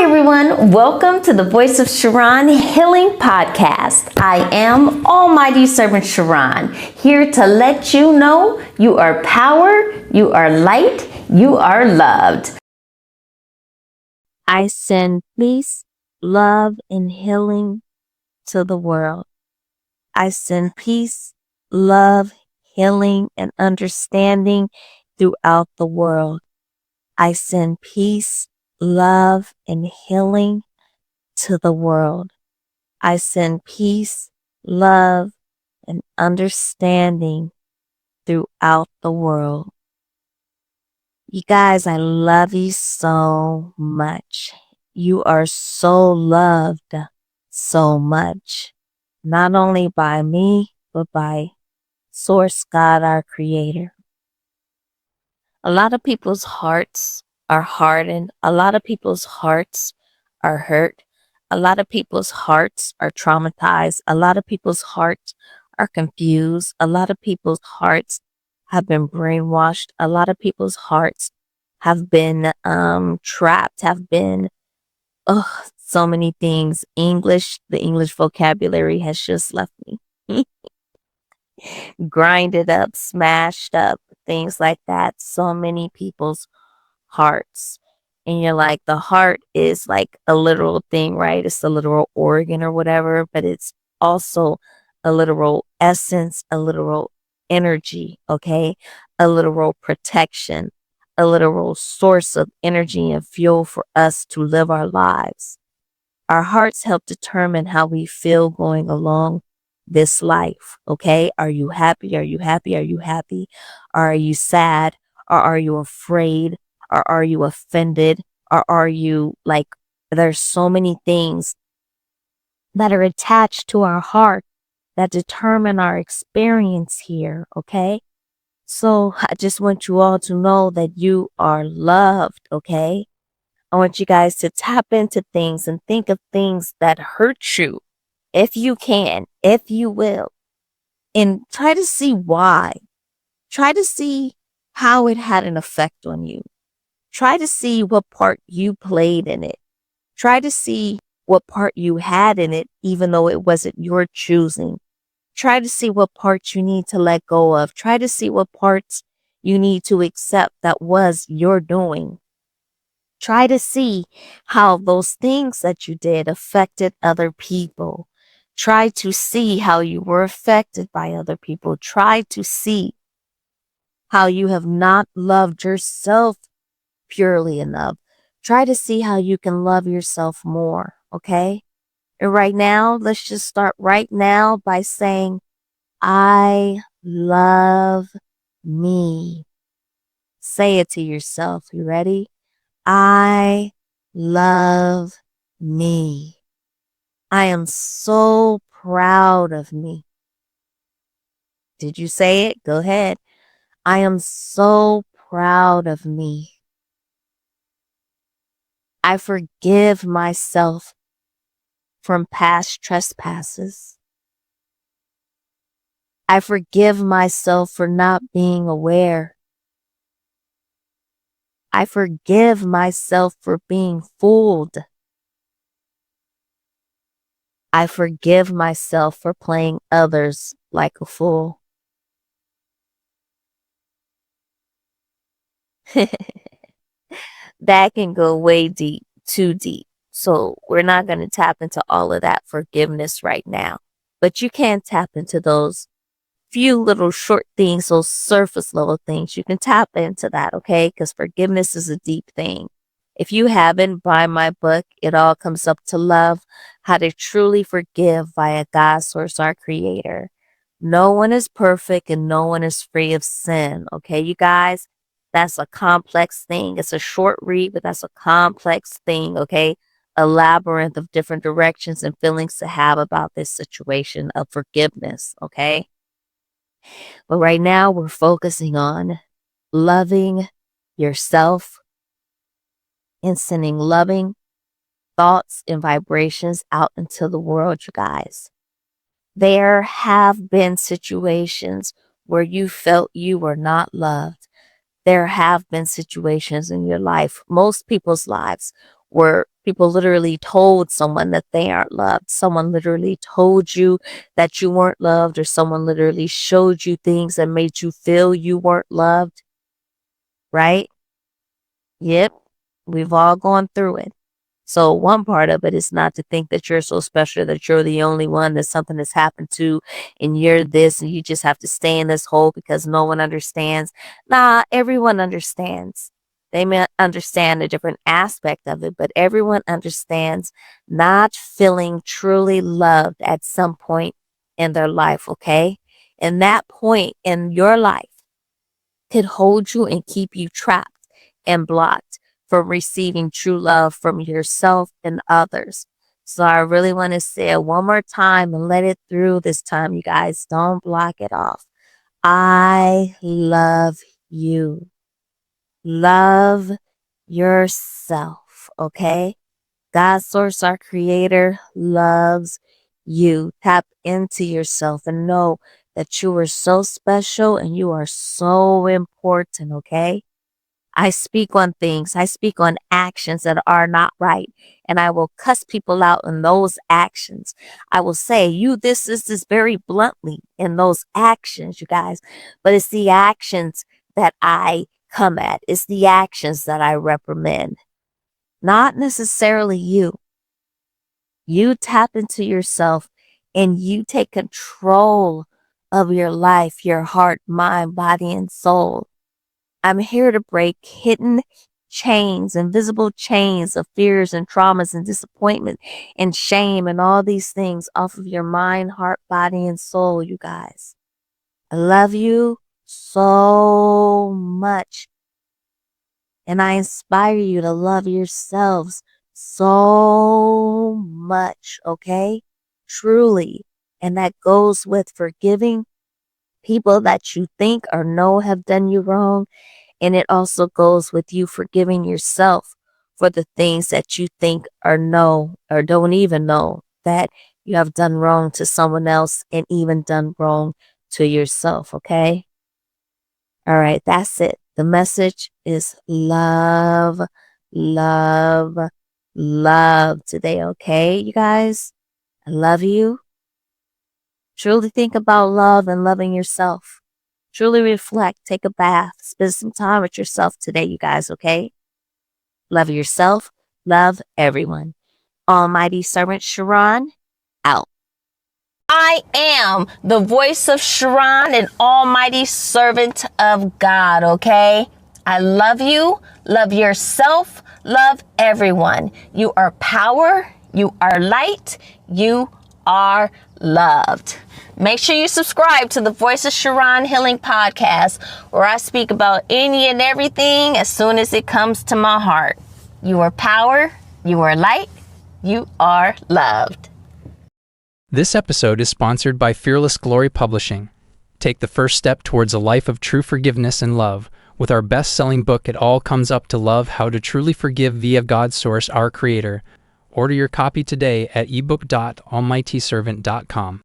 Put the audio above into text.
everyone, welcome to the Voice of Charon Healing Podcast. I am Almighty Servant Charon, here to let you know you are power, you are light, you are loved. I send peace, love, and healing to the world. I send peace, love, healing, and understanding throughout the world. I send peace, love, and healing to the world. I send peace, love, and understanding throughout the world. You guys, I love you so much. You are so loved so much, not only by me, but by Source God, our Creator. A lot of people's hearts are hardened. A lot of people's hearts are hurt. A lot of people's hearts are traumatized. A lot of people's hearts are confused. A lot of people's hearts have been brainwashed. A lot of people's hearts have been trapped, have been so many things. The English vocabulary has just left me. Grinded up, smashed up, things like that. So many people's hearts. And you're like, the heart is like a literal thing, right? It's a literal organ or whatever, but it's also a literal essence, a literal energy, okay? A literal protection, a literal source of energy and fuel for us to live our lives. Our hearts help determine how we feel going along this life, okay? Are you happy? Are you happy? Are you happy? Are you sad? Or are you afraid? Or are you offended? Or are you like, there's so many things that are attached to our heart that determine our experience here, okay? So I just want you all to know that you are loved, okay? I want you guys to tap into things and think of things that hurt you, if you can, if you will, and try to see why. Try to see how it had an effect on you. Try to see what part you played in it. Try to see what part you had in it, even though it wasn't your choosing. Try to see what parts you need to let go of. Try to see what parts you need to accept that was your doing. Try to see how those things that you did affected other people. Try to see how you were affected by other people. Try to see how you have not loved yourself purely enough. Try to see how you can love yourself more, okay? And right now, let's just start right now by saying, I love me. Say it to yourself. You ready? I love me. I am so proud of me. Did you say it? Go ahead. I am so proud of me. I forgive myself from past trespasses. I forgive myself for not being aware. I forgive myself for being fooled. I forgive myself for playing others like a fool. That can go way deep, too deep. So we're not going to tap into all of that forgiveness right now. But you can tap into those few little short things, those surface level things. You can tap into that, okay? Because forgiveness is a deep thing. If you haven't, buy my book, It All Comes Up to Love, How to Truly Forgive via God, Source, our Creator. No one is perfect and no one is free of sin, okay, you guys? That's a complex thing. It's a short read, but that's a complex thing, okay? A labyrinth of different directions and feelings to have about this situation of forgiveness, okay? But right now, we're focusing on loving yourself and sending loving thoughts and vibrations out into the world, you guys. There have been situations where you felt you were not loved. There have been situations in your life, most people's lives, where People literally told someone that they aren't loved. Someone literally told you that you weren't loved, or someone literally showed you things that made you feel you weren't loved, right? Yep, we've all gone through it. So one part of it is not to think that you're so special, that you're the only one that something has happened to, and you're this, and you just have to stay in this hole because no one understands. Nah, everyone understands. They may understand a different aspect of it, but everyone understands not feeling truly loved at some point in their life, okay? And that point in your life could hold you and keep you trapped and blocked from receiving true love from yourself and others. So I really want to say it one more time and let it through this time, you guys. Don't block it off. I love you. Love yourself, okay? God, source, our creator, loves you. Tap into yourself and know that you are so special and you are so important, okay? I speak on things, I speak on actions that are not right, and I will cuss people out in those actions. I will say, you, this is this very bluntly in those actions, you guys, but it's the actions that I come at. It's the actions that I reprimand, not necessarily you. You tap into yourself and you take control of your life, your heart, mind, body, and soul. I'm here to break hidden chains, invisible chains of fears and traumas and disappointment and shame and all these things off of your mind, heart, body, and soul, you guys. I love you so much. And I inspire you to love yourselves so much, okay? Truly. And that goes with forgiving people that you think or know have done you wrong. And it also goes with you forgiving yourself for the things that you think or know or don't even know that you have done wrong to someone else and even done wrong to yourself, okay? All right, that's it. The message is love, love, love today, okay, you guys? I love you. Truly think about love and loving yourself. Truly reflect, take a bath, spend some time with yourself today, you guys, okay? Love yourself, love everyone. Almighty Servant Charon, out. I am the voice of Charon, an almighty servant of God, okay? I love you, love yourself, love everyone. You are power, you are light, you are loved. Make sure you subscribe to the Voice of Charon Healing Podcast, where I speak about any and everything as soon as it comes to my heart. You are power, you are light, you are loved. This episode is sponsored by Fearless Glory Publishing. Take the first step towards a life of true forgiveness and love with our best-selling book, It All Comes Up to Love, How to Truly Forgive via God's Source, Our Creator. Order your copy today at ebook.almightyservant.com.